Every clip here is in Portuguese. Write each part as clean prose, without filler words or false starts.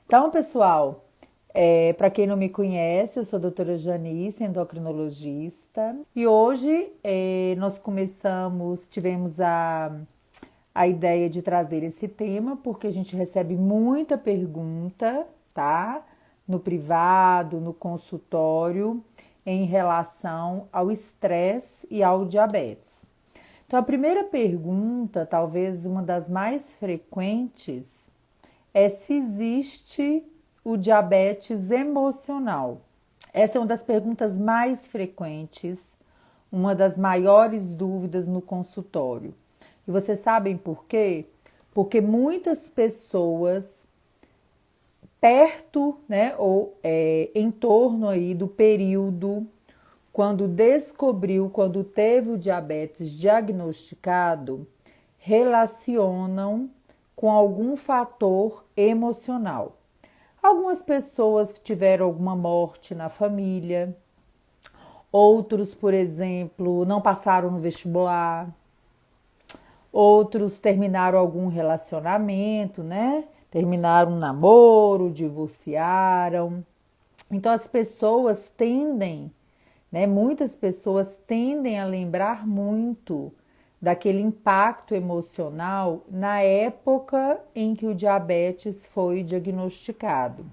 Então, pessoal, para quem não me conhece, eu sou a doutora Janice, endocrinologista, e hoje nós tivemos a ideia de trazer esse tema, porque a gente recebe muita pergunta, tá? No privado, no consultório, em relação ao estresse e ao diabetes. Então, a primeira pergunta, talvez uma das mais frequentes, é se existe o diabetes emocional. Essa é uma das perguntas mais frequentes, uma das maiores dúvidas no consultório. E vocês sabem por quê? Porque muitas pessoas perto, né, ou em torno aí do período quando teve o diabetes diagnosticado, relacionam com algum fator emocional. Algumas pessoas tiveram alguma morte na família, outros, por exemplo, não passaram no vestibular, outros terminaram algum relacionamento, né? Terminaram um namoro, divorciaram. Então as pessoas tendem, né? Muitas pessoas tendem a lembrar muito daquele impacto emocional na época em que o diabetes foi diagnosticado.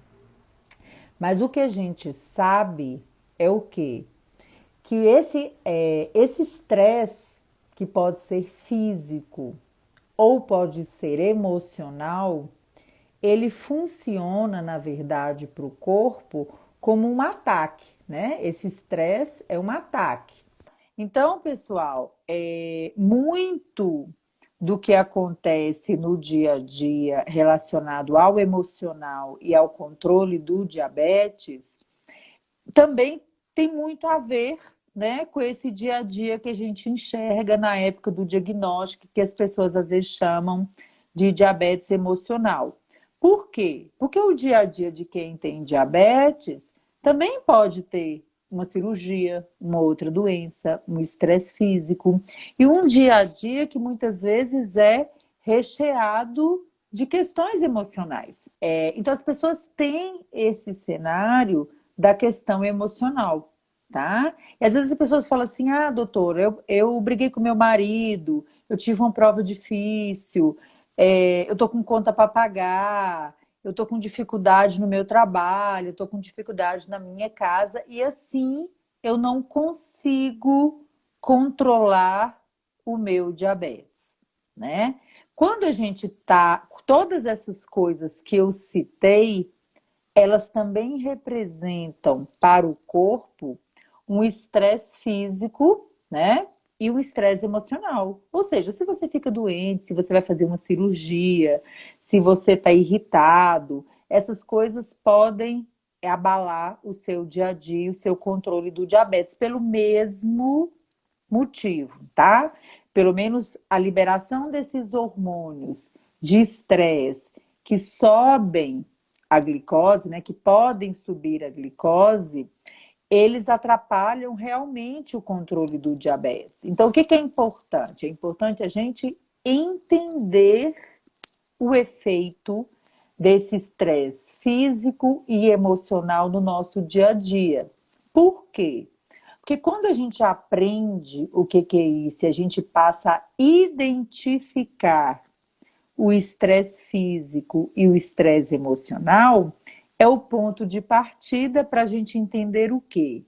Mas o que a gente sabe é o quê? Que esse estresse, que pode ser físico ou pode ser emocional, ele funciona, na verdade, para o corpo como um ataque, né? Esse estresse é um ataque. Então, pessoal, muito do que acontece no dia a dia relacionado ao emocional e ao controle do diabetes também tem muito a ver, né, com esse dia a dia que a gente enxerga na época do diagnóstico, que as pessoas às vezes chamam de diabetes emocional. Por quê? Porque o dia a dia de quem tem diabetes também pode ter uma cirurgia, uma outra doença, um estresse físico e um dia a dia que muitas vezes é recheado de questões emocionais. Então as pessoas têm esse cenário da questão emocional, tá? E às vezes as pessoas falam assim: ah, doutor, eu briguei com meu marido, eu tive uma prova difícil, eu tô com conta para pagar, eu tô com dificuldade no meu trabalho, eu tô com dificuldade na minha casa, e assim eu não consigo controlar o meu diabetes, né? Quando a gente tá, todas essas coisas que eu citei, elas também representam para o corpo um estresse físico, né? E um estresse emocional. Ou seja, se você fica doente, se você vai fazer uma cirurgia, se você está irritado, essas coisas podem abalar o seu dia a dia, o seu controle do diabetes, pelo mesmo motivo, tá? Pelo menos a liberação desses hormônios de estresse que sobem a glicose, né, que podem subir a glicose, eles atrapalham realmente o controle do diabetes. Então, o que é importante? É importante a gente entender o efeito desse estresse físico e emocional no nosso dia a dia. Por quê? Porque quando a gente aprende o que é isso, a gente passa a identificar o estresse físico e o estresse emocional, é o ponto de partida para a gente entender o quê?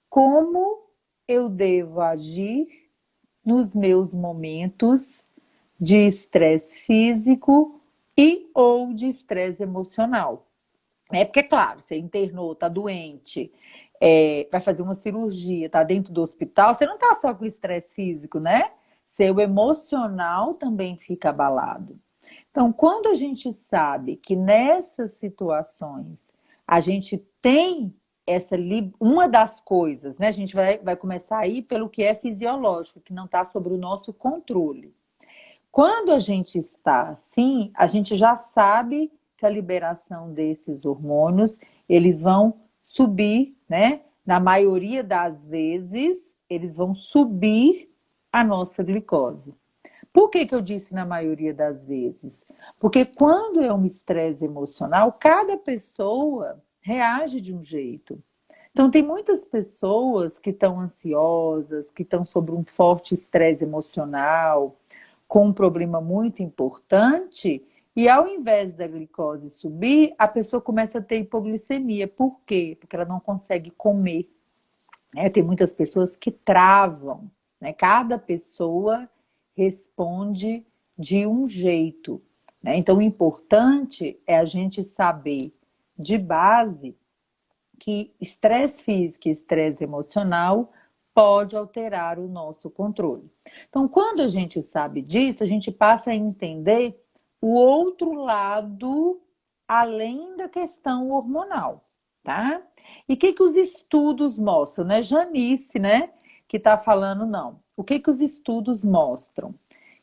Como eu devo agir nos meus momentos de estresse físico e ou de estresse emocional. Porque, claro, você internou, tá doente, vai fazer uma cirurgia, tá dentro do hospital, você não tá só com estresse físico, né? Seu emocional também fica abalado. Então, quando a gente sabe que nessas situações a gente tem uma das coisas, né? A gente vai começar aí pelo que é fisiológico, que não está sobre o nosso controle. Quando a gente está assim, a gente já sabe que a liberação desses hormônios, eles vão subir, né? Na maioria das vezes, eles vão subir a nossa glicose. Por que que eu disse na maioria das vezes? Porque quando é um estresse emocional, cada pessoa reage de um jeito. Então, tem muitas pessoas que estão ansiosas, que estão sob um forte estresse emocional, com um problema muito importante, e ao invés da glicose subir, a pessoa começa a ter hipoglicemia. Por quê? Porque ela não consegue comer. Né? Tem muitas pessoas que travam, né? Cada pessoa responde de um jeito. Né? Então, o importante é a gente saber de base que estresse físico e estresse emocional pode alterar o nosso controle. Então, quando a gente sabe disso, a gente passa a entender o outro lado além da questão hormonal, tá? E o que que os estudos mostram, né? Janice, né, que tá falando não. O que que os estudos mostram?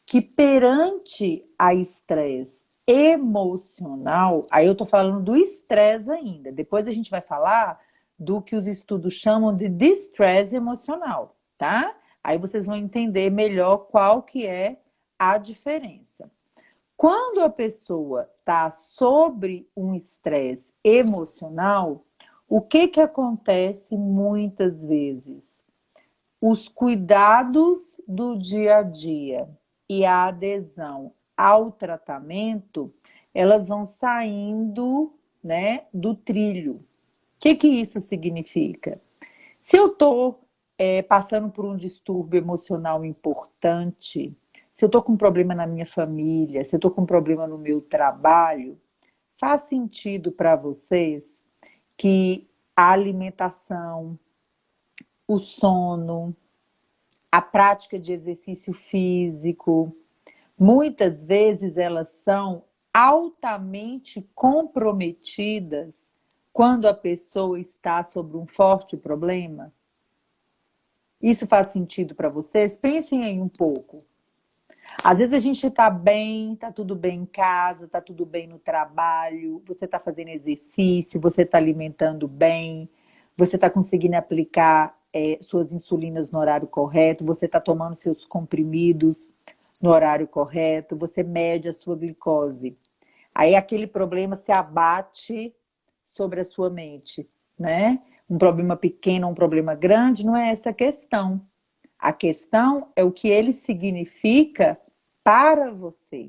Que perante a estresse emocional, aí eu tô falando do estresse ainda. Depois a gente vai falar do que os estudos chamam de distress emocional, tá? Aí vocês vão entender melhor qual que é a diferença. Quando a pessoa está sobre um estresse emocional, o que que acontece muitas vezes? Os cuidados do dia a dia e a adesão ao tratamento, elas vão saindo, né, do trilho. O que que isso significa? Se eu estou passando por um distúrbio emocional importante, se eu estou com um problema na minha família, se eu estou com um problema no meu trabalho, faz sentido para vocês que a alimentação, o sono, a prática de exercício físico, muitas vezes elas são altamente comprometidas quando a pessoa está sobre um forte problema? Isso faz sentido para vocês? Pensem aí um pouco. Às vezes a gente está bem, está tudo bem em casa, está tudo bem no trabalho, você está fazendo exercício, você está alimentando bem, você está conseguindo aplicar suas insulinas no horário correto, você está tomando seus comprimidos no horário correto, você mede a sua glicose. Aí aquele problema se abate sobre a sua mente, né? Um problema pequeno, um problema grande, não é essa a questão. A questão é o que ele significa para você.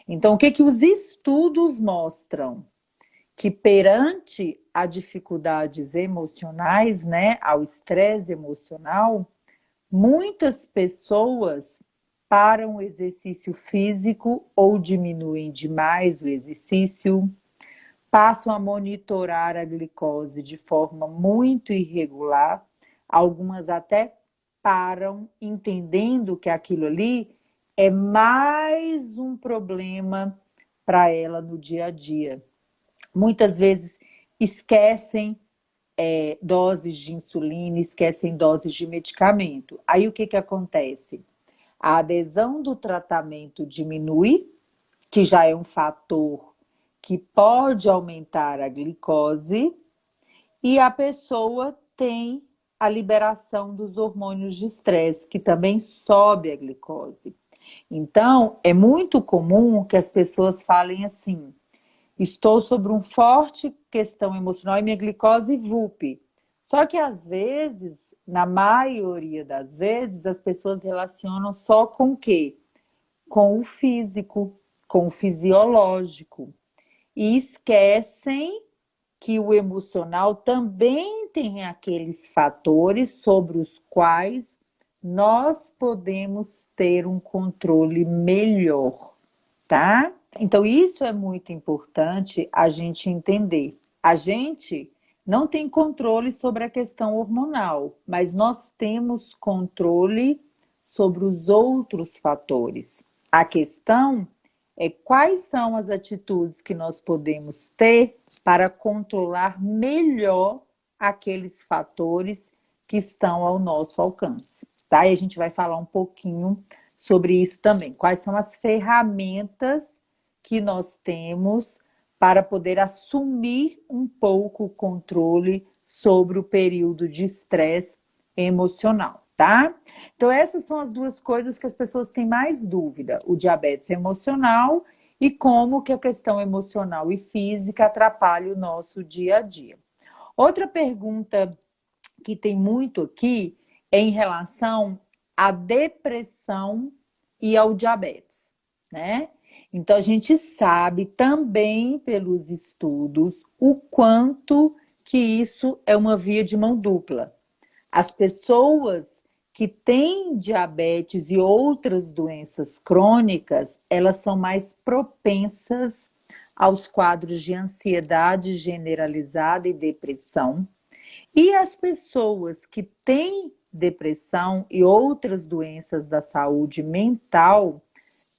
Então, o que que os estudos mostram? Que perante a dificuldades emocionais, né, ao estresse emocional, muitas pessoas param o exercício físico ou diminuem demais o exercício, passam a monitorar a glicose de forma muito irregular, algumas até param entendendo que aquilo ali é mais um problema para ela no dia a dia. Muitas vezes esquecem doses de insulina, esquecem doses de medicamento. Aí o que que acontece? A adesão do tratamento diminui, que já é um fator que pode aumentar a glicose, e a pessoa tem a liberação dos hormônios de estresse, que também sobe a glicose. Então, é muito comum que as pessoas falem assim: estou sobre um forte questão emocional e minha glicose VUP. Só que às vezes, na maioria das vezes, as pessoas relacionam só com o quê? Com o físico, com o fisiológico. E esquecem que o emocional também tem aqueles fatores sobre os quais nós podemos ter um controle melhor, tá? Então, isso é muito importante a gente entender. A gente não tem controle sobre a questão hormonal, mas nós temos controle sobre os outros fatores. A questão é quais são as atitudes que nós podemos ter para controlar melhor aqueles fatores que estão ao nosso alcance, tá? E a gente vai falar um pouquinho sobre isso também. Quais são as ferramentas que nós temos para poder assumir um pouco o controle sobre o período de estresse emocional. tá? Então, essas são as duas coisas que as pessoas têm mais dúvida: o diabetes emocional e como que a questão emocional e física atrapalha o nosso dia a dia. Outra pergunta que tem muito aqui é em relação à depressão e ao diabetes, né? Então, a gente sabe também pelos estudos o quanto que isso é uma via de mão dupla. As pessoas que têm diabetes e outras doenças crônicas, elas são mais propensas aos quadros de ansiedade generalizada e depressão. E as pessoas que têm depressão e outras doenças da saúde mental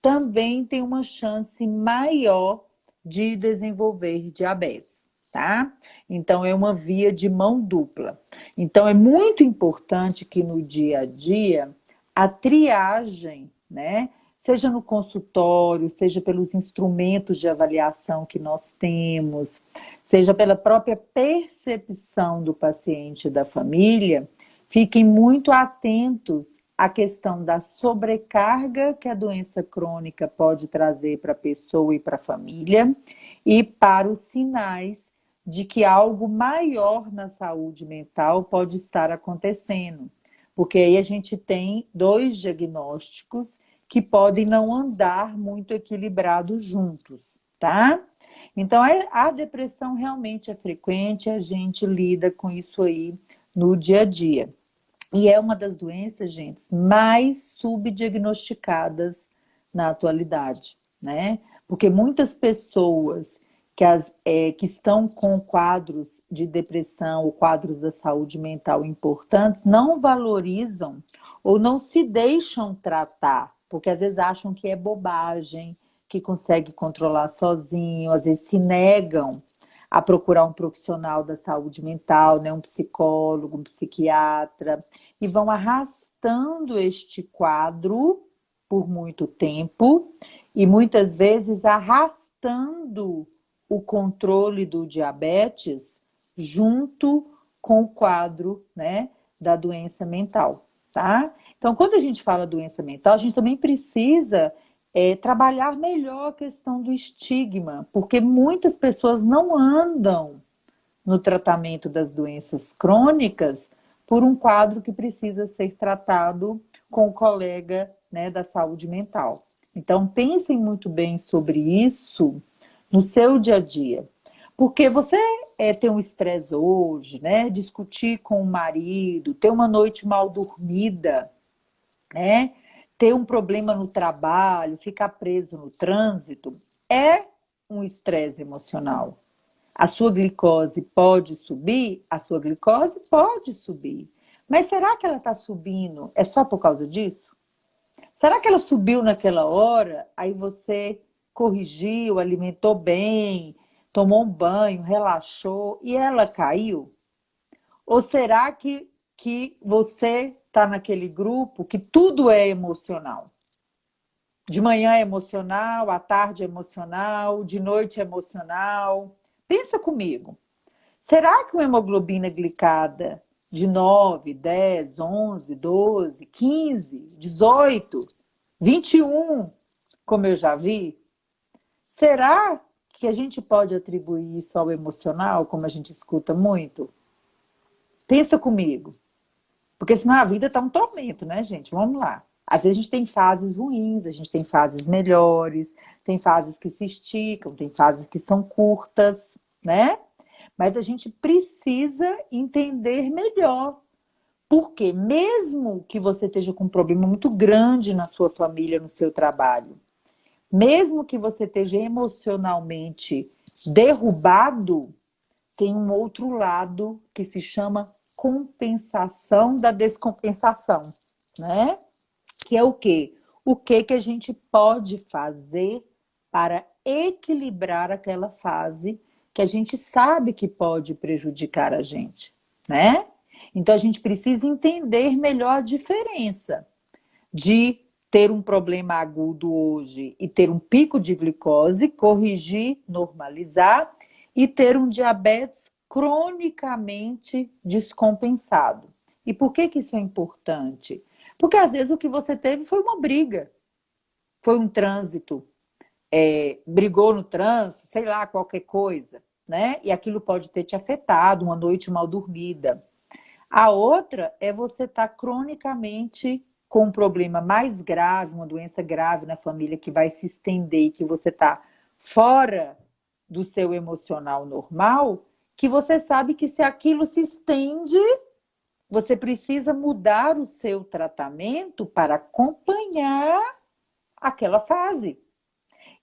também têm uma chance maior de desenvolver diabetes, tá? Então, é uma via de mão dupla. Então, é muito importante que no dia a dia a triagem, né? Seja no consultório, seja pelos instrumentos de avaliação que nós temos, seja pela própria percepção do paciente e da família, fiquem muito atentos à questão da sobrecarga que a doença crônica pode trazer para a pessoa e para a família e para os sinais de que algo maior na saúde mental pode estar acontecendo. Porque aí a gente tem dois diagnósticos que podem não andar muito equilibrados juntos, tá? Então, a depressão realmente é frequente, a gente lida com isso aí no dia a dia. E é uma das doenças, gente, mais subdiagnosticadas na atualidade, né? Porque muitas pessoas que estão com quadros de depressão ou quadros da saúde mental importantes não valorizam ou não se deixam tratar, porque às vezes acham que é bobagem, que consegue controlar sozinho, às vezes se negam a procurar um profissional da saúde mental, né, um psicólogo, um psiquiatra, e vão arrastando este quadro por muito tempo e muitas vezes arrastando o controle do diabetes junto com o quadro, né, da doença mental, tá? Então, quando a gente fala doença mental, a gente também precisa trabalhar melhor a questão do estigma, porque muitas pessoas não andam no tratamento das doenças crônicas por um quadro que precisa ser tratado com o colega, né, da saúde mental. Então, pensem muito bem sobre isso no seu dia a dia. Porque você tem um estresse hoje, né? Discutir com o marido, ter uma noite mal dormida, né? Ter um problema no trabalho, ficar preso no trânsito, é um estresse emocional. A sua glicose pode subir? A sua glicose pode subir. Mas será que ela está subindo? É só por causa disso? Será que ela subiu naquela hora? Aí você corrigiu, alimentou bem, tomou um banho, relaxou e ela caiu? Ou será que você está naquele grupo que tudo é emocional? De manhã é emocional, à tarde é emocional, de noite é emocional. Pensa comigo. Será que uma hemoglobina glicada de 9, 10, 11, 12, 15, 18, 21, como eu já vi, será que a gente pode atribuir isso ao emocional, como a gente escuta muito? Pensa comigo. Porque senão a vida tá um tormento, né, gente? Vamos lá. Às vezes a gente tem fases ruins, a gente tem fases melhores, tem fases que se esticam, tem fases que são curtas, né? Mas a gente precisa entender melhor. Porque mesmo que você esteja com um problema muito grande na sua família, no seu trabalho, mesmo que você esteja emocionalmente derrubado, tem um outro lado que se chama compensação da descompensação, né? Que é o quê? O que que a gente pode fazer para equilibrar aquela fase que a gente sabe que pode prejudicar a gente, né? Então a gente precisa entender melhor a diferença de ter um problema agudo hoje e ter um pico de glicose, corrigir, normalizar, e ter um diabetes cronicamente descompensado. E por que que isso é importante? Porque às vezes o que você teve foi uma briga, foi um trânsito, brigou no trânsito, sei lá, qualquer coisa, né? E aquilo pode ter te afetado, uma noite mal dormida. A outra é você estar cronicamente com um problema mais grave, uma doença grave na família que vai se estender e que você está fora do seu emocional normal, que você sabe que se aquilo se estende, você precisa mudar o seu tratamento para acompanhar aquela fase.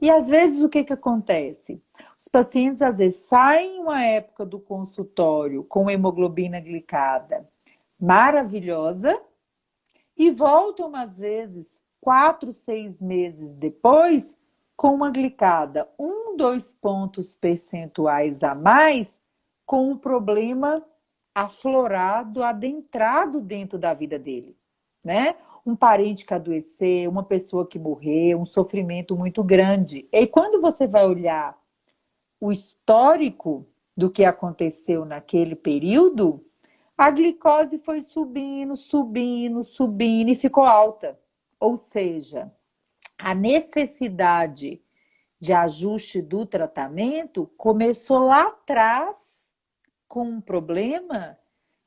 E às vezes o que que acontece? Os pacientes às vezes saem uma época do consultório com hemoglobina glicada maravilhosa e voltam às vezes 4, 6 meses depois com uma glicada 1, 2 pontos percentuais a mais, com um problema aflorado, adentrado dentro da vida dele, né? Um parente que adoeceu, uma pessoa que morreu, um sofrimento muito grande. E quando você vai olhar o histórico do que aconteceu naquele período, a glicose foi subindo, subindo, subindo e ficou alta. Ou seja, a necessidade de ajuste do tratamento começou lá atrás com um problema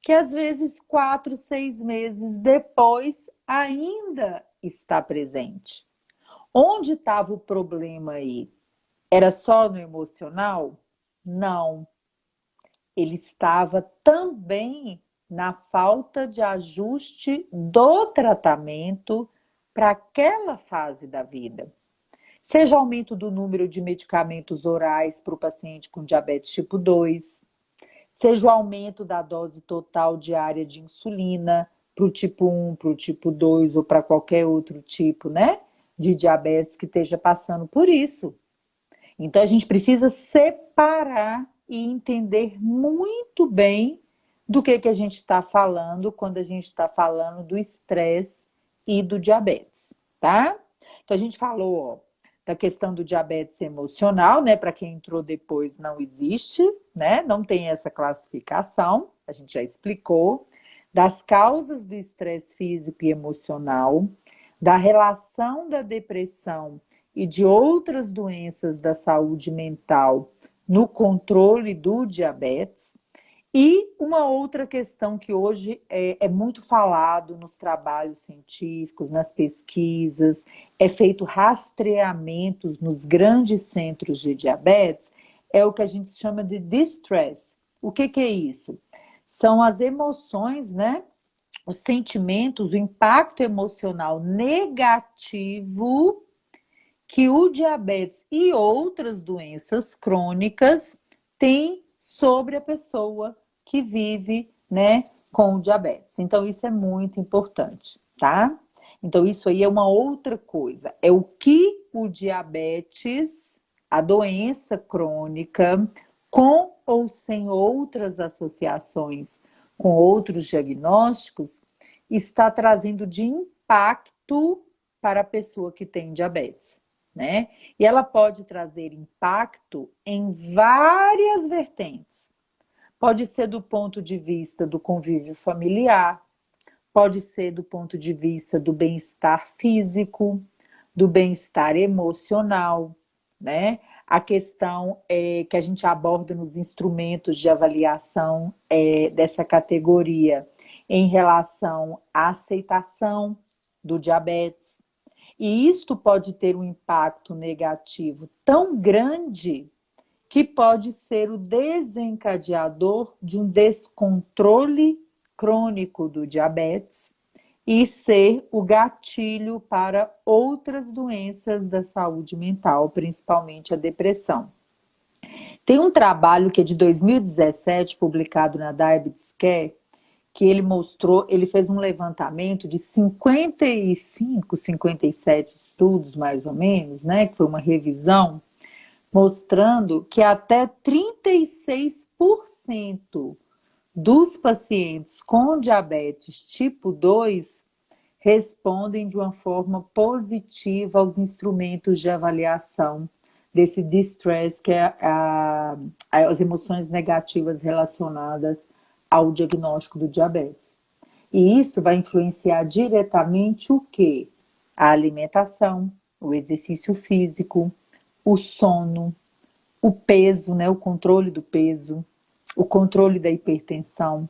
que às vezes 4, 6 meses depois ainda está presente. Onde estava o problema aí? Era só no emocional? Não. Ele estava também na falta de ajuste do tratamento para aquela fase da vida. Seja aumento do número de medicamentos orais para o paciente com diabetes tipo 2, seja o aumento da dose total diária de insulina para o tipo 1, para o tipo 2 ou para qualquer outro tipo, né, de diabetes que esteja passando por isso. Então a gente precisa separar e entender muito bem do que a gente está falando quando a gente está falando do estresse e do diabetes, tá? Então a gente falou, ó, da questão do diabetes emocional, né? Para quem entrou depois, não existe, né? Não tem essa classificação, a gente já explicou. Das causas do estresse físico e emocional, da relação da depressão e de outras doenças da saúde mental no controle do diabetes. E uma outra questão que hoje é muito falado nos trabalhos científicos, nas pesquisas, é feito rastreamentos nos grandes centros de diabetes, é o que a gente chama de distress. O que que é isso? São as emoções, né? Os sentimentos, o impacto emocional negativo que o diabetes e outras doenças crônicas têm sobre a pessoa que vive, né, com o diabetes. Então, isso é muito importante, tá? Então, isso aí é uma outra coisa. É o que o diabetes, a doença crônica, com ou sem outras associações, com outros diagnósticos, está trazendo de impacto para a pessoa que tem diabetes, né? E ela pode trazer impacto em várias vertentes. Pode ser do ponto de vista do convívio familiar, pode ser do ponto de vista do bem-estar físico, do bem-estar emocional, né? A questão que a gente aborda nos instrumentos de avaliação dessa categoria em relação à aceitação do diabetes. E isto pode ter um impacto negativo tão grande que pode ser o desencadeador de um descontrole crônico do diabetes e ser o gatilho para outras doenças da saúde mental, principalmente a depressão. Tem um trabalho que é de 2017, publicado na Diabetes Care, que ele mostrou, ele fez um levantamento de 55, 57 estudos, mais ou menos, né, que foi uma revisão, mostrando que até 36% dos pacientes com diabetes tipo 2 respondem de uma forma positiva aos instrumentos de avaliação desse distress, que é as emoções negativas relacionadas ao diagnóstico do diabetes. E isso vai influenciar diretamente o quê? A alimentação, o exercício físico, o sono, o peso, né? O controle do peso, o controle da hipertensão.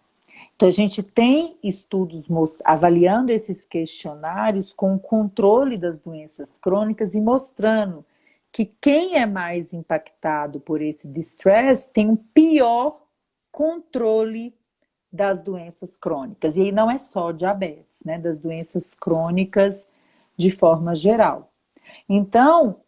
Então, a gente tem estudos avaliando esses questionários com o controle das doenças crônicas e mostrando que quem é mais impactado por esse distress tem um pior controle das doenças crônicas. E aí não é só diabetes, né? Das doenças crônicas de forma geral. Então,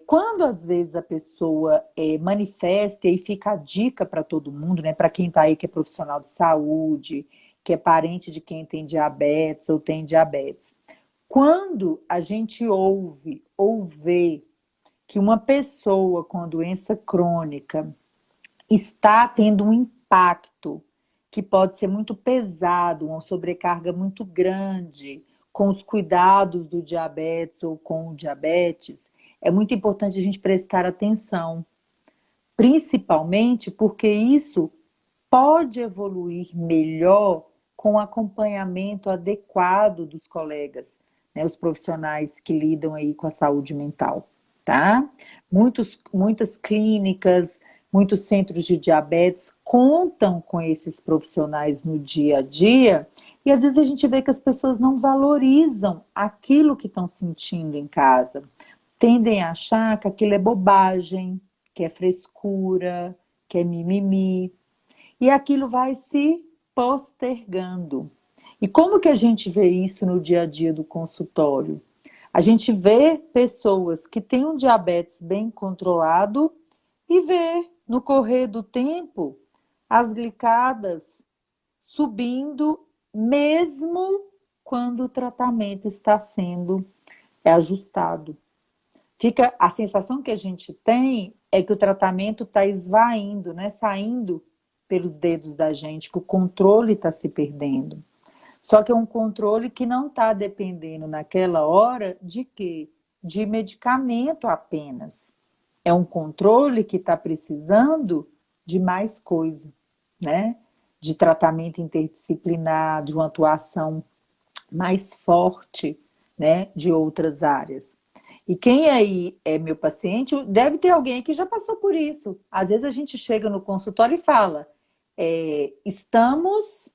quando às vezes a pessoa manifesta, e aí fica a dica para todo mundo, né? Para quem está aí que é profissional de saúde, que é parente de quem tem diabetes ou tem diabetes. Quando a gente ouve ou vê que uma pessoa com doença crônica está tendo um impacto que pode ser muito pesado, uma sobrecarga muito grande com os cuidados do diabetes ou com o diabetes, é muito importante a gente prestar atenção, principalmente porque isso pode evoluir melhor com o acompanhamento adequado dos colegas, né, os profissionais que lidam aí com a saúde mental, tá? Muitas clínicas, muitos centros de diabetes contam com esses profissionais no dia a dia e às vezes a gente vê que as pessoas não valorizam aquilo que estão sentindo em casa. Tendem a achar que aquilo é bobagem, que é frescura, que é mimimi. E aquilo vai se postergando. E como que a gente vê isso no dia a dia do consultório? A gente vê pessoas que têm um diabetes bem controlado e vê no correr do tempo as glicadas subindo, mesmo quando o tratamento está sendo ajustado. Fica a sensação que a gente tem é que o tratamento está esvaindo, né? Saindo pelos dedos da gente, que o controle está se perdendo. Só que é um controle que não está dependendo naquela hora de quê? De medicamento apenas. É um controle que está precisando de mais coisa, né? De tratamento interdisciplinar, de uma atuação mais forte, né? De outras áreas. E quem aí é meu paciente, deve ter alguém que já passou por isso. Às vezes a gente chega no consultório e fala: estamos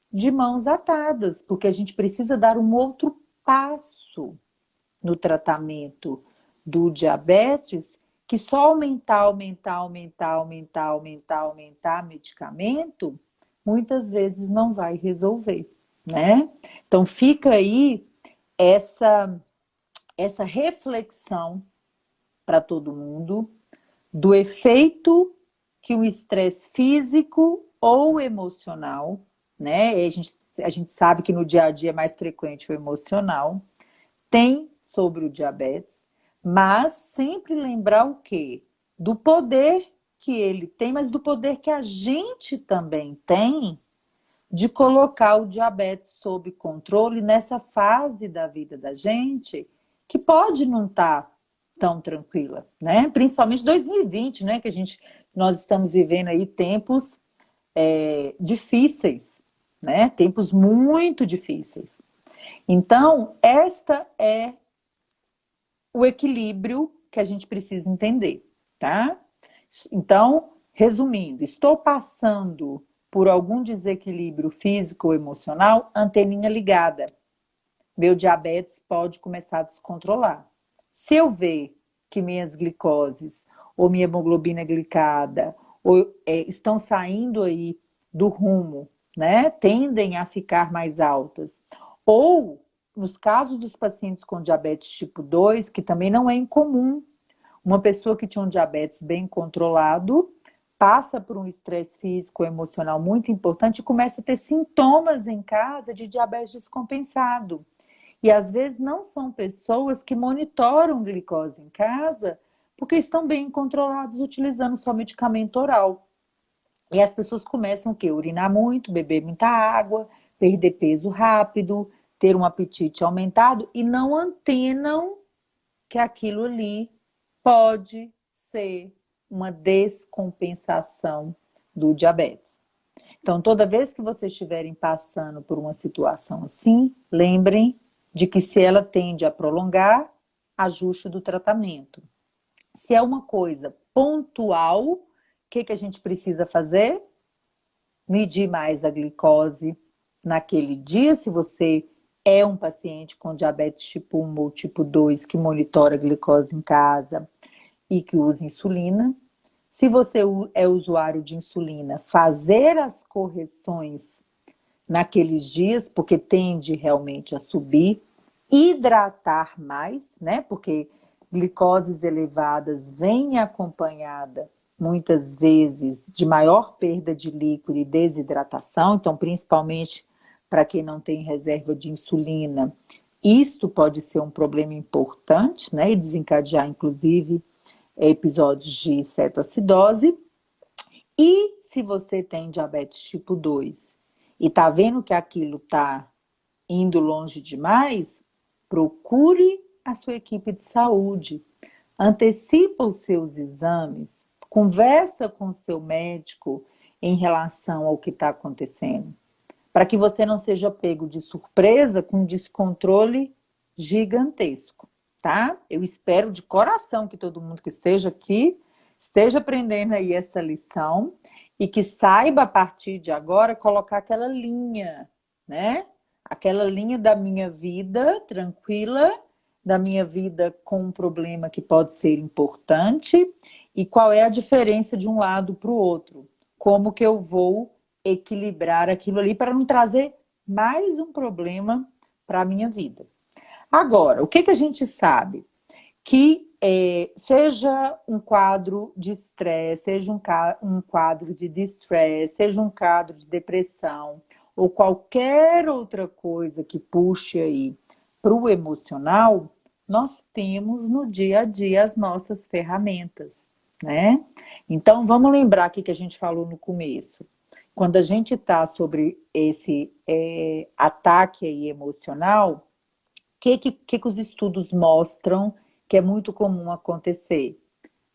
de mãos atadas, porque a gente precisa dar um outro passo no tratamento do diabetes, que só aumentar medicamento, muitas vezes não vai resolver, né? Então fica aí essa reflexão para todo mundo do efeito que o estresse físico ou emocional, né? A gente sabe que no dia a dia é mais frequente o emocional, tem sobre o diabetes, mas sempre lembrar o quê? Do poder que ele tem, mas do poder que a gente também tem de colocar o diabetes sob controle nessa fase da vida da gente que pode não estar tão tranquila, né? Principalmente 2020, né? Nós estamos vivendo aí tempos difíceis, né? Tempos muito difíceis. Então, esta é o equilíbrio que a gente precisa entender, tá? Então, resumindo, estou passando por algum desequilíbrio físico ou emocional, anteninha ligada. Meu diabetes pode começar a descontrolar. Se eu ver que minhas glicoses ou minha hemoglobina glicada estão saindo aí do rumo, né? Tendem a ficar mais altas. Ou, nos casos dos pacientes com diabetes tipo 2, que também não é incomum, uma pessoa que tinha um diabetes bem controlado passa por um estresse físico, emocional muito importante e começa a ter sintomas em casa de diabetes descompensado. E às vezes não são pessoas que monitoram glicose em casa porque estão bem controlados utilizando só medicamento oral. E as pessoas começam o quê? Urinar muito, beber muita água, perder peso rápido, ter um apetite aumentado e não antenam que aquilo ali pode ser uma descompensação do diabetes. Então, toda vez que vocês estiverem passando por uma situação assim, lembrem de que se ela tende a prolongar, ajuste do tratamento. Se é uma coisa pontual, o que a gente precisa fazer? Medir mais a glicose naquele dia, se você é um paciente com diabetes tipo 1 ou tipo 2 que monitora a glicose em casa e que usa insulina. Se você é usuário de insulina, fazer as correções naqueles dias, porque tende realmente a subir. Hidratar mais, né? Porque glicoses elevadas vêm acompanhada muitas vezes de maior perda de líquido e desidratação, então principalmente para quem não tem reserva de insulina, isto pode ser um problema importante, né? E desencadear inclusive episódios de cetoacidose. E se você tem diabetes tipo 2 e tá vendo que aquilo tá indo longe demais, procure a sua equipe de saúde, antecipa os seus exames, conversa com o seu médico em relação ao que está acontecendo, para que você não seja pego de surpresa com descontrole gigantesco, tá? Eu espero de coração que todo mundo que esteja aqui esteja aprendendo aí essa lição e que saiba a partir de agora colocar aquela linha, né? Aquela linha da minha vida tranquila, da minha vida com um problema que pode ser importante e qual é a diferença de um lado para o outro. Como que eu vou equilibrar aquilo ali para não trazer mais um problema para a minha vida. Agora, o que a gente sabe? Que seja um quadro de estresse, seja um quadro de distress, seja um quadro de depressão, ou qualquer outra coisa que puxe aí para o emocional, nós temos no dia a dia as nossas ferramentas, né? Então, vamos lembrar aqui que a gente falou no começo. Quando a gente está sobre esse ataque aí emocional, que os estudos mostram que é muito comum acontecer?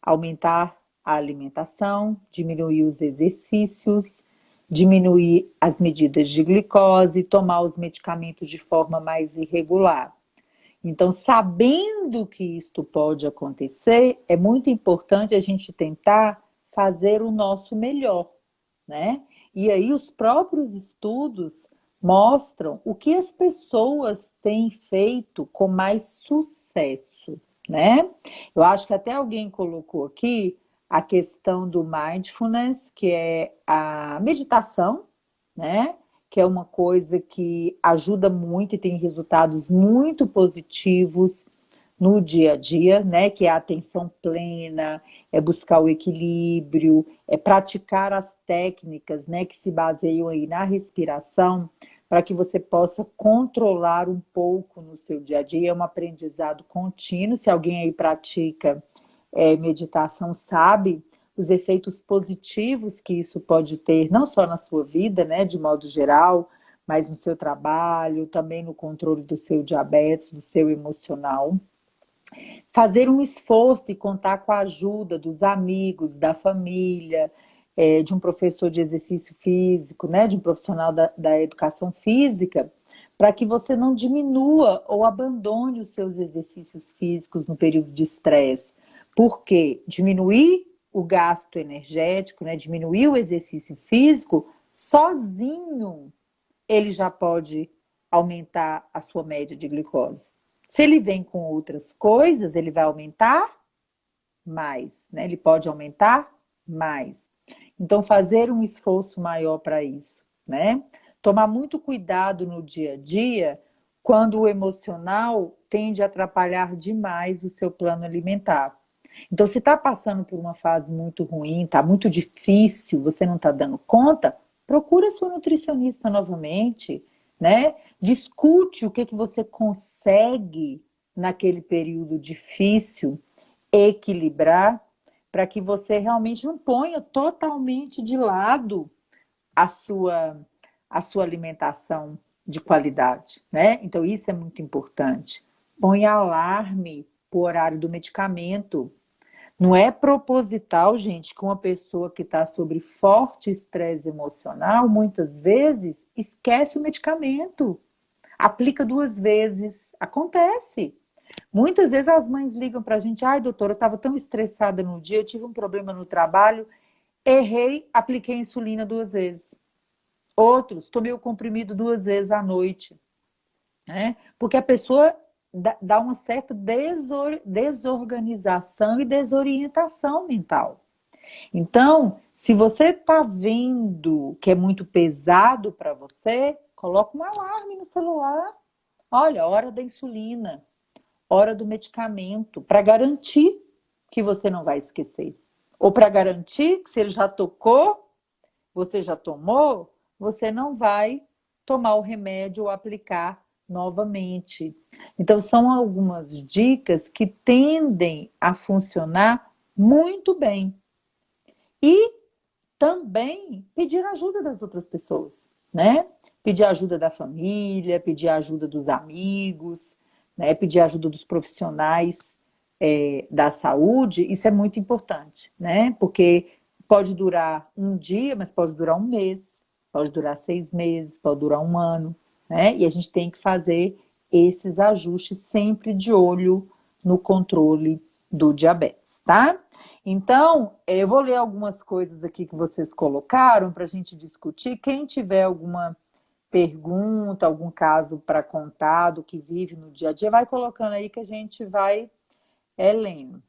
Aumentar a alimentação, diminuir os exercícios, diminuir as medidas de glicose, tomar os medicamentos de forma mais irregular. Então, sabendo que isto pode acontecer, é muito importante a gente tentar fazer o nosso melhor, né? E aí os próprios estudos mostram o que as pessoas têm feito com mais sucesso, né? Eu acho que até alguém colocou aqui a questão do mindfulness, que é a meditação, né? Que é uma coisa que ajuda muito e tem resultados muito positivos no dia a dia, né? Que é a atenção plena, é buscar o equilíbrio, é praticar as técnicas, né? Que se baseiam aí na respiração, para que você possa controlar um pouco no seu dia a dia. É um aprendizado contínuo. Se alguém aí pratica meditação, sabe os efeitos positivos que isso pode ter, não só na sua vida, né, de modo geral, mas no seu trabalho, também no controle do seu diabetes, do seu emocional. Fazer um esforço e contar com a ajuda dos amigos, da família, de um professor de exercício físico, né, de um profissional da educação física, para que você não diminua ou abandone os seus exercícios físicos no período de estresse. Porque diminuir o gasto energético, né, diminuir o exercício físico, sozinho ele já pode aumentar a sua média de glicose. Se ele vem com outras coisas, ele vai aumentar mais, né? Ele pode aumentar mais. Então, fazer um esforço maior para isso, né? Tomar muito cuidado no dia a dia quando o emocional tende a atrapalhar demais o seu plano alimentar. Então, se está passando por uma fase muito ruim, está muito difícil, você não está dando conta, procura sua nutricionista novamente, né? Discute o que você consegue naquele período difícil equilibrar para que você realmente não ponha totalmente de lado a sua, a sua alimentação de qualidade, né? Então, isso é muito importante. Põe alarme para o horário do medicamento. Não é proposital, gente, que uma pessoa que está sob forte estresse emocional, muitas vezes, esquece o medicamento, aplica 2 vezes. Acontece. Muitas vezes as mães ligam para a gente, ai, doutora, eu estava tão estressada no dia, eu tive um problema no trabalho, errei, apliquei insulina 2 vezes. Outros, tomei o comprimido 2 vezes à noite, né? Porque a pessoa dá uma certa desorganização e desorientação mental. Então, se você está vendo que é muito pesado para você, coloca um alarme no celular. Olha, hora da insulina, hora do medicamento, para garantir que você não vai esquecer. Ou para garantir que se ele já tocou, você já tomou, você não vai tomar o remédio ou aplicar novamente. Então, são algumas dicas que tendem a funcionar muito bem. E também pedir ajuda das outras pessoas, né? Pedir ajuda da família, pedir ajuda dos amigos, né? Pedir ajuda dos profissionais da saúde, isso é muito importante, né? Porque pode durar um dia, mas pode durar um mês, pode durar 6 meses, pode durar um ano, né? E a gente tem que fazer esses ajustes sempre de olho no controle do diabetes, tá? Então, eu vou ler algumas coisas aqui que vocês colocaram para a gente discutir. Quem tiver alguma pergunta, algum caso para contar do que vive no dia a dia, vai colocando aí que a gente vai lendo.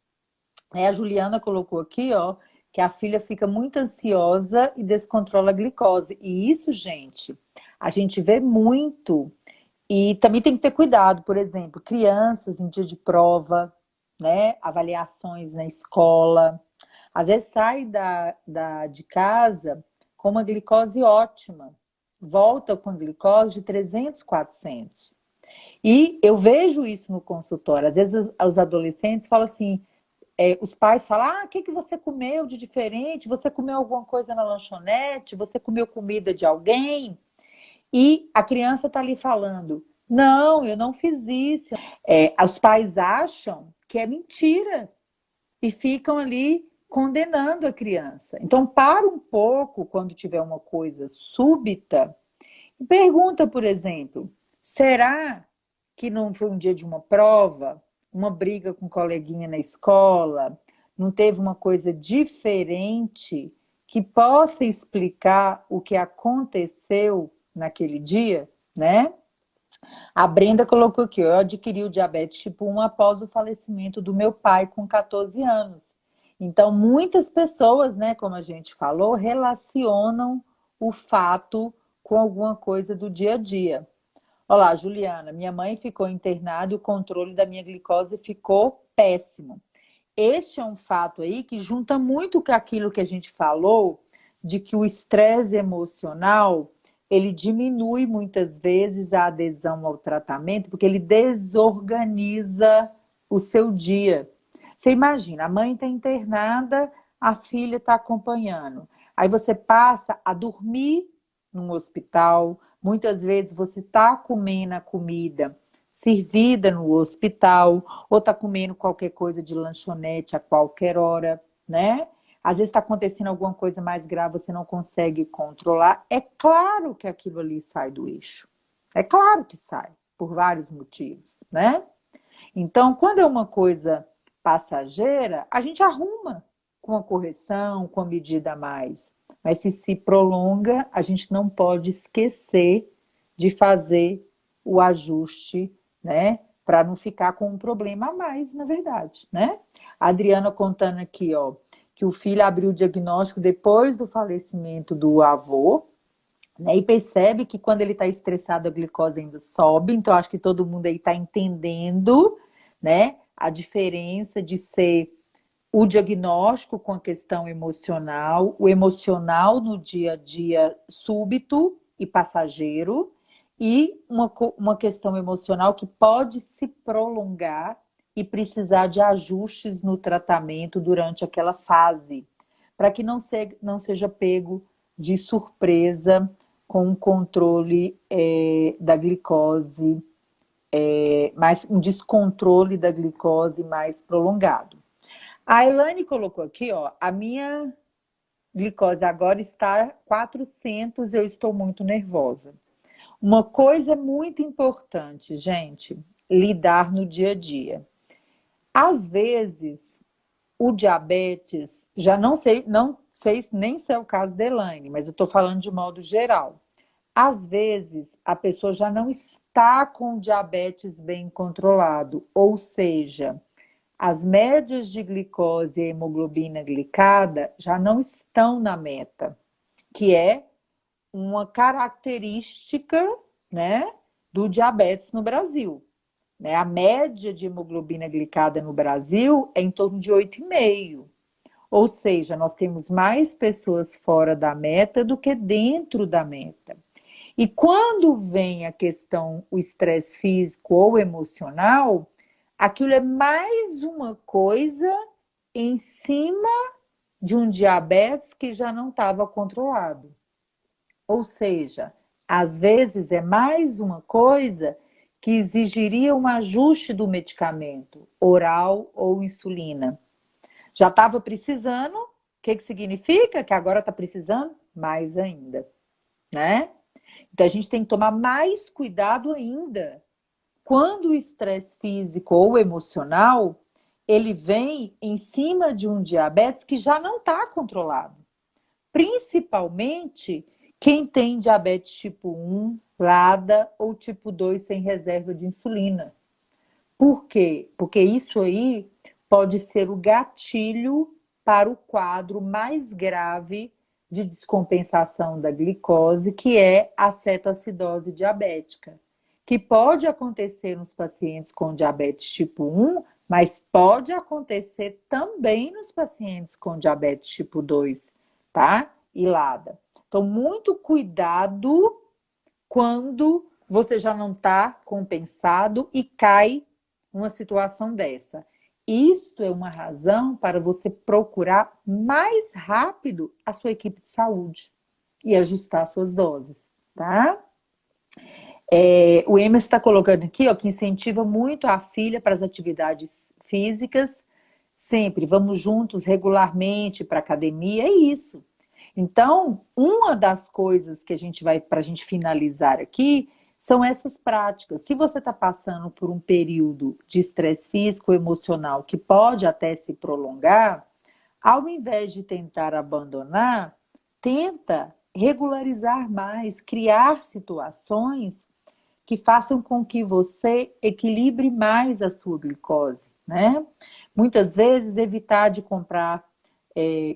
A Juliana colocou aqui, ó, que a filha fica muito ansiosa e descontrola a glicose. E isso, gente, a gente vê muito. E também tem que ter cuidado, por exemplo, crianças em dia de prova, né? Avaliações na escola. Às vezes sai de casa com uma glicose ótima, volta com a glicose de 300, 400. E eu vejo isso no consultório. Às vezes os adolescentes falam assim, os pais falam, o que você comeu de diferente? Você comeu alguma coisa na lanchonete? Você comeu comida de alguém? E a criança está ali falando, não, eu não fiz isso. Os pais acham que é mentira e ficam ali condenando a criança. Então, para um pouco quando tiver uma coisa súbita e pergunta, por exemplo, será que não foi um dia de uma prova, uma briga com um coleguinha na escola, não teve uma coisa diferente que possa explicar o que aconteceu naquele dia, né? A Brenda colocou aqui, eu adquiri o diabetes tipo 1 após o falecimento do meu pai com 14 anos. Então, muitas pessoas, né, como a gente falou, relacionam o fato com alguma coisa do dia a dia. Olá, Juliana, minha mãe ficou internada e o controle da minha glicose ficou péssimo. Este é um fato aí que junta muito com aquilo que a gente falou, de que o estresse emocional, ele diminui muitas vezes a adesão ao tratamento, porque ele desorganiza o seu dia. Você imagina, a mãe está internada, a filha está acompanhando. Aí você passa a dormir num hospital, muitas vezes você está comendo a comida servida no hospital, ou está comendo qualquer coisa de lanchonete a qualquer hora, né? Às vezes está acontecendo alguma coisa mais grave, você não consegue controlar. É claro que aquilo ali sai do eixo. É claro que sai, por vários motivos, né? Então, quando é uma coisa passageira, a gente arruma com a correção, com a medida a mais. Mas se prolonga, a gente não pode esquecer de fazer o ajuste, né? Para não ficar com um problema a mais, na verdade, né? A Adriana contando aqui, ó, que o filho abriu o diagnóstico depois do falecimento do avô, né? E percebe que quando ele está estressado, a glicose ainda sobe. Então, acho que todo mundo aí está entendendo, né? A diferença de ser o diagnóstico com a questão emocional, o emocional no dia a dia súbito e passageiro, e uma questão emocional que pode se prolongar e precisar de ajustes no tratamento durante aquela fase, para que não seja pego de surpresa com o controle da glicose, mais um descontrole da glicose mais prolongado. A Elaine colocou aqui, ó, a minha glicose agora está 400, eu estou muito nervosa. Uma coisa muito importante, gente, lidar no dia a dia. Às vezes, o diabetes, já não sei nem se é o caso da Elaine, mas eu estou falando de modo geral. Às vezes, a pessoa já não está com o diabetes bem controlado, ou seja, as médias de glicose e hemoglobina glicada já não estão na meta, que é uma característica, né, do diabetes no Brasil. Né? A média de hemoglobina glicada no Brasil é em torno de 8,5. Ou seja, nós temos mais pessoas fora da meta do que dentro da meta. E quando vem a questão, o estresse físico ou emocional, aquilo é mais uma coisa em cima de um diabetes que já não estava controlado. Ou seja, às vezes é mais uma coisa que exigiria um ajuste do medicamento, oral ou insulina. Já estava precisando, o que significa? Que agora está precisando mais ainda, né? Então a gente tem que tomar mais cuidado ainda. Quando o estresse físico ou emocional, ele vem em cima de um diabetes que já não está controlado. Principalmente quem tem diabetes tipo 1, LADA ou tipo 2 sem reserva de insulina. Por quê? Porque isso aí pode ser o gatilho para o quadro mais grave de descompensação da glicose, que é a cetoacidose diabética, que pode acontecer nos pacientes com diabetes tipo 1, mas pode acontecer também nos pacientes com diabetes tipo 2, tá? E LADA. Então, muito cuidado quando você já não está compensado e cai numa situação dessa. Isto é uma razão para você procurar mais rápido a sua equipe de saúde e ajustar suas doses, tá? O Emerson está colocando aqui, ó, que incentiva muito a filha para as atividades físicas, sempre, vamos juntos regularmente para academia, é isso. Então, uma das coisas que a gente vai, para a gente finalizar aqui, são essas práticas. Se você está passando por um período de estresse físico, emocional, que pode até se prolongar, ao invés de tentar abandonar, tenta regularizar mais, criar situações que façam com que você equilibre mais a sua glicose, né? Muitas vezes evitar de comprar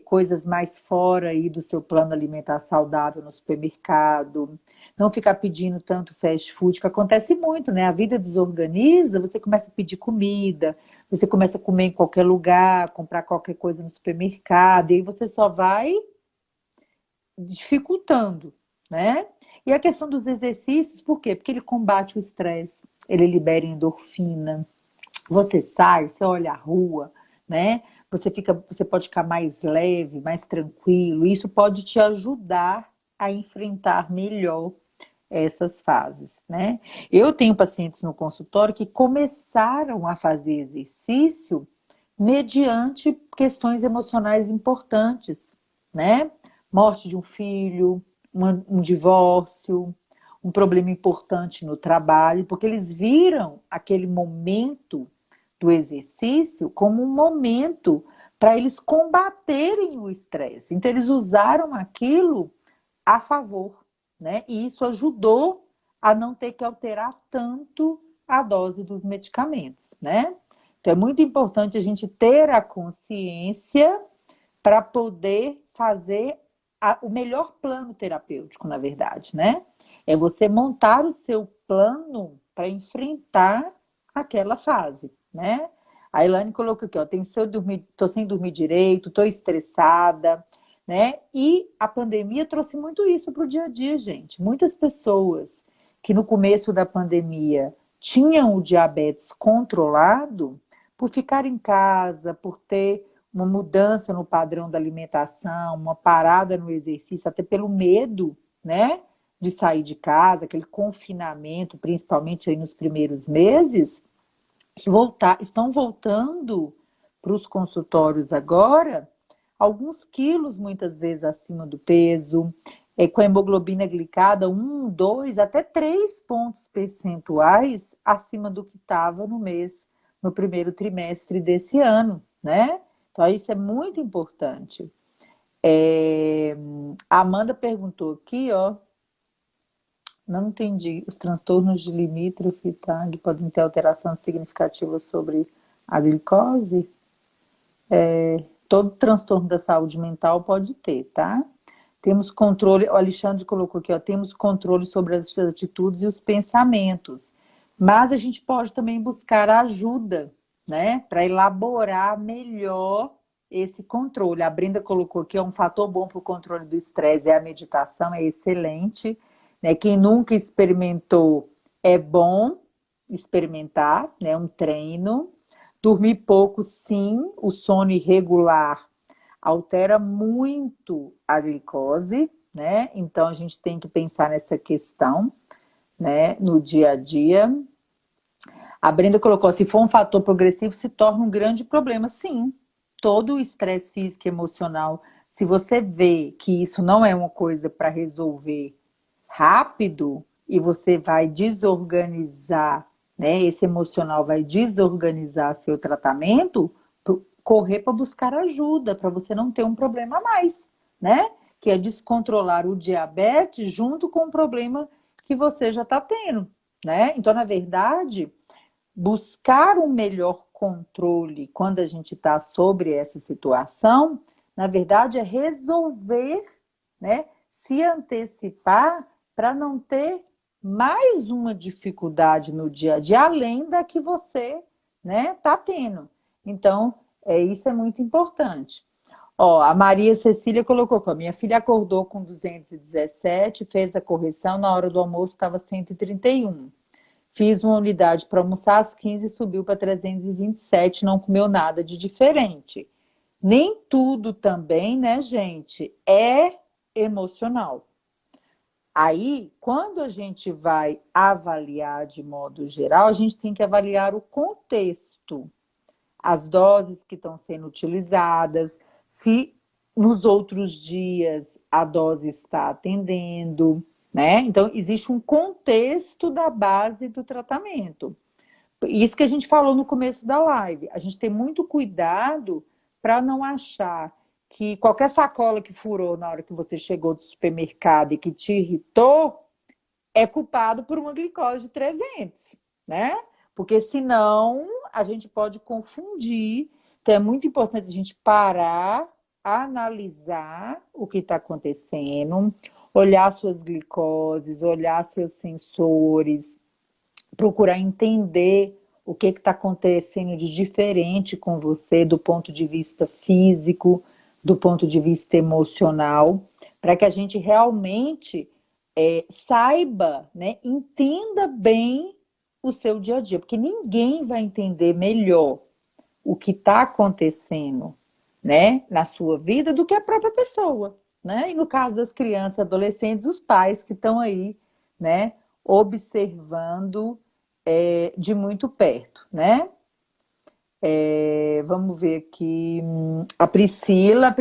coisas mais fora aí do seu plano alimentar saudável no supermercado, não ficar pedindo tanto fast food, que acontece muito, né? A vida desorganiza, você começa a pedir comida, você começa a comer em qualquer lugar, comprar qualquer coisa no supermercado, e aí você só vai dificultando, né? E a questão dos exercícios, por quê? Porque ele combate o estresse, ele libera endorfina. Você sai, você olha a rua, né? Você pode ficar mais leve, mais tranquilo. Isso pode te ajudar a enfrentar melhor essas fases, né? Eu tenho pacientes no consultório que começaram a fazer exercício mediante questões emocionais importantes, né? Morte de um filho, um divórcio, um problema importante no trabalho, porque eles viram aquele momento do exercício como um momento para eles combaterem o estresse. Então, eles usaram aquilo a favor, né? E isso ajudou a não ter que alterar tanto a dose dos medicamentos, né? Então, é muito importante a gente ter a consciência para poder fazer o melhor plano terapêutico, na verdade, né? É você montar o seu plano para enfrentar aquela fase, né? A Elaine colocou aqui, ó, tô sem dormir direito, tô estressada, né? E a pandemia trouxe muito isso para o dia a dia, gente. Muitas pessoas que no começo da pandemia tinham o diabetes controlado, por ficar em casa, por ter uma mudança no padrão da alimentação, uma parada no exercício, até pelo medo, né, de sair de casa, aquele confinamento, principalmente aí nos primeiros meses, estão voltando para os consultórios agora, alguns quilos muitas vezes acima do peso, com a hemoglobina glicada 2, até 3 pontos percentuais acima do que estava no primeiro trimestre desse ano, né? Então, isso é muito importante. A Amanda perguntou aqui, ó, não entendi, os transtornos de limítrofe e TAG podem ter alteração significativa sobre a glicose? Todo transtorno da saúde mental pode ter, tá? Temos controle, o Alexandre colocou aqui, ó, temos controle sobre as atitudes e os pensamentos. Mas a gente pode também buscar ajuda, né? Para elaborar melhor esse controle. A Brenda colocou aqui, ó, um fator bom para o controle do estresse é a meditação, é excelente. Né? Quem nunca experimentou, é bom experimentar, né? Um treino. Dormir pouco, sim, o sono irregular altera muito a glicose, né? Então a gente tem que pensar nessa questão, né, no dia a dia. A Brenda colocou, se for um fator progressivo, se torna um grande problema. Sim, todo o estresse físico e emocional, se você vê que isso não é uma coisa para resolver rápido e você vai desorganizar, né? Esse emocional vai desorganizar seu tratamento, correr para buscar ajuda, para você não ter um problema a mais, né? Que é descontrolar o diabetes junto com o problema que você já está tendo, né? Então, na verdade, buscar um melhor controle quando a gente está sobre essa situação, na verdade, é resolver, né? Se antecipar para não ter mais uma dificuldade no dia a dia, além da que você, né, tá tendo. Então, isso é muito importante. Ó, a Maria Cecília colocou que a minha filha acordou com 217, fez a correção, na hora do almoço estava 131. Fiz uma unidade para almoçar às 15 e subiu para 327, não comeu nada de diferente. Nem tudo também, né, gente, é emocional. Aí, quando a gente vai avaliar de modo geral, a gente tem que avaliar o contexto, as doses que estão sendo utilizadas, se nos outros dias a dose está atendendo, né? Então, existe um contexto da base do tratamento. Isso que a gente falou no começo da live. A gente tem muito cuidado para não achar que qualquer sacola que furou na hora que você chegou do supermercado e que te irritou é culpado por uma glicose de 300, né? Porque senão a gente pode confundir. Então é muito importante a gente parar, analisar o que está acontecendo, olhar suas glicoses, olhar seus sensores, procurar entender o que está acontecendo de diferente com você do ponto de vista físico, do ponto de vista emocional, para que a gente realmente saiba, né, entenda bem o seu dia a dia, porque ninguém vai entender melhor o que está acontecendo, né, na sua vida do que a própria pessoa, né? E no caso das crianças, adolescentes, os pais que estão aí, né, observando de muito perto, né? Vamos ver aqui. A Priscila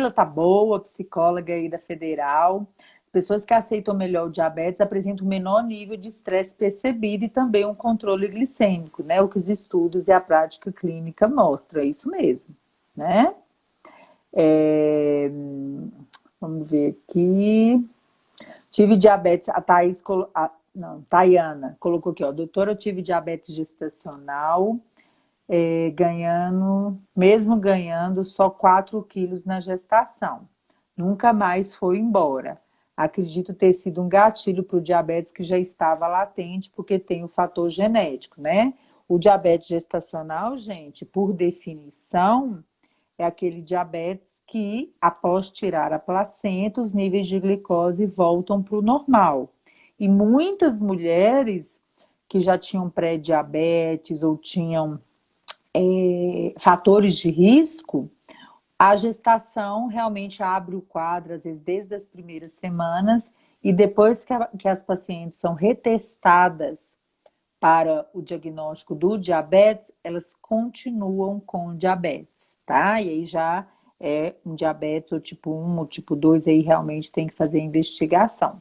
tá boa, psicóloga aí da Federal. Pessoas que aceitam melhor o diabetes apresentam um menor nível de estresse percebido e também um controle glicêmico, né? O que os estudos e a prática clínica mostram, é isso mesmo, né? É, Vamos ver aqui. Tive diabetes, a Thaís, não, Tayana colocou aqui, ó, doutora, eu tive diabetes gestacional, mesmo ganhando só 4 quilos na gestação. Nunca mais foi embora. Acredito ter sido um gatilho para o diabetes que já estava latente, porque tem o fator genético, né? O diabetes gestacional, gente, por definição, é aquele diabetes que, após tirar a placenta, os níveis de glicose voltam para o normal. E muitas mulheres que já tinham pré-diabetes ou tinham fatores de risco, a gestação realmente abre o quadro, às vezes desde as primeiras semanas, e depois que as pacientes são retestadas para o diagnóstico do diabetes, elas continuam com diabetes, tá? E aí já é um diabetes ou tipo 1 ou tipo 2, aí realmente tem que fazer a investigação.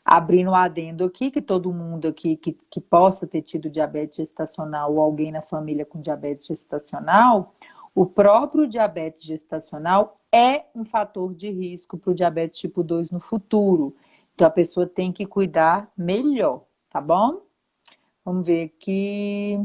Abrindo um adendo aqui, que todo mundo aqui que possa ter tido diabetes gestacional ou alguém na família com diabetes gestacional, o próprio diabetes gestacional é um fator de risco para o diabetes tipo 2 no futuro. Então a pessoa tem que cuidar melhor, tá bom? Vamos ver aqui.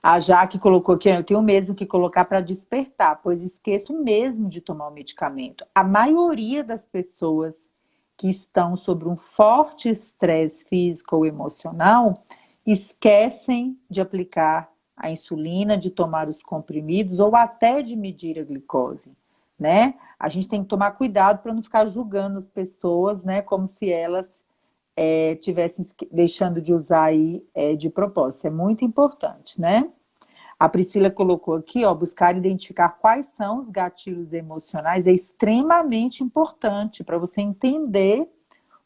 A Jaque colocou aqui, eu tenho mesmo que colocar para despertar, pois esqueço mesmo de tomar o medicamento. A maioria das pessoas que estão sob um forte estresse físico ou emocional esquecem de aplicar a insulina, de tomar os comprimidos ou até de medir a glicose, né? A gente tem que tomar cuidado para não ficar julgando as pessoas, né, como se elas tivessem deixando de usar aí de propósito. É muito importante, né? A Priscila colocou aqui, ó, buscar identificar quais são os gatilhos emocionais é extremamente importante para você entender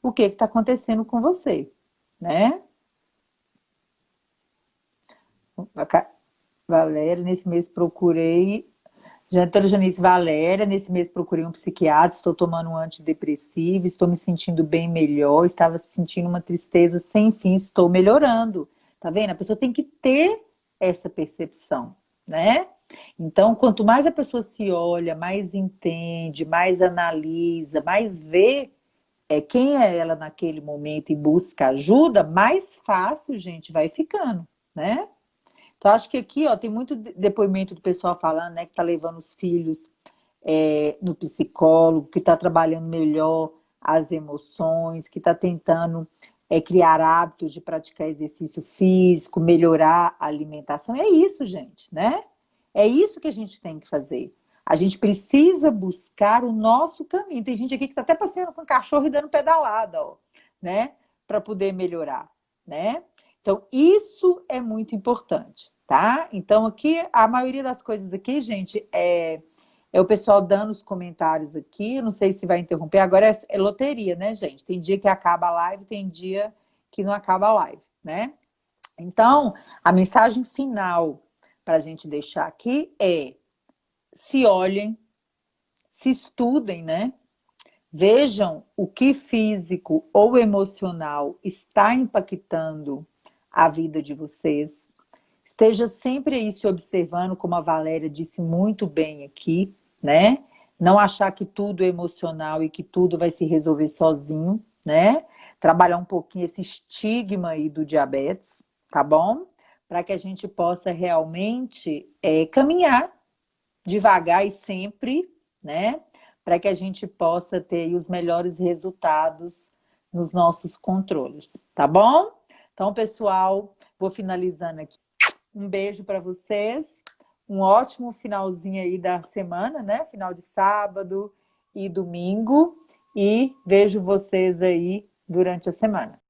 o que está acontecendo com você, né? Valéria, nesse mês procurei. Janice Valéria, nesse mês procurei um psiquiatra, estou tomando um antidepressivo, estou me sentindo bem melhor, estava sentindo uma tristeza sem fim, estou melhorando. Tá vendo? A pessoa tem que ter essa percepção, né? Então, quanto mais a pessoa se olha, mais entende, mais analisa, mais vê quem é ela naquele momento e busca ajuda, mais fácil, gente, vai ficando, né? Então, acho que aqui, ó, tem muito depoimento do pessoal falando, né, que tá levando os filhos no psicólogo, que tá trabalhando melhor as emoções, que tá tentando criar hábitos de praticar exercício físico, melhorar a alimentação. É isso, gente, né? É isso que a gente tem que fazer. A gente precisa buscar o nosso caminho. Tem gente aqui que tá até passeando com o cachorro e dando pedalada, ó, né? Para poder melhorar, né? Então, isso é muito importante, tá? Então, aqui, a maioria das coisas aqui, gente, é o pessoal dando os comentários aqui. Não sei se vai interromper. Agora é loteria, né, gente? Tem dia que acaba a live, tem dia que não acaba a live, né? Então, a mensagem final para a gente deixar aqui é: se olhem, se estudem, né? Vejam o que físico ou emocional está impactando a vida de vocês. Esteja sempre aí se observando, como a Valéria disse muito bem aqui, né? Não achar que tudo é emocional e que tudo vai se resolver sozinho, né? Trabalhar um pouquinho esse estigma aí do diabetes, tá bom? Para que a gente possa realmente caminhar devagar e sempre, né? Para que a gente possa ter os melhores resultados nos nossos controles, tá bom? Então, pessoal, vou finalizando aqui. Um beijo para vocês. Um ótimo finalzinho aí da semana, né? Final de sábado e domingo. E vejo vocês aí durante a semana.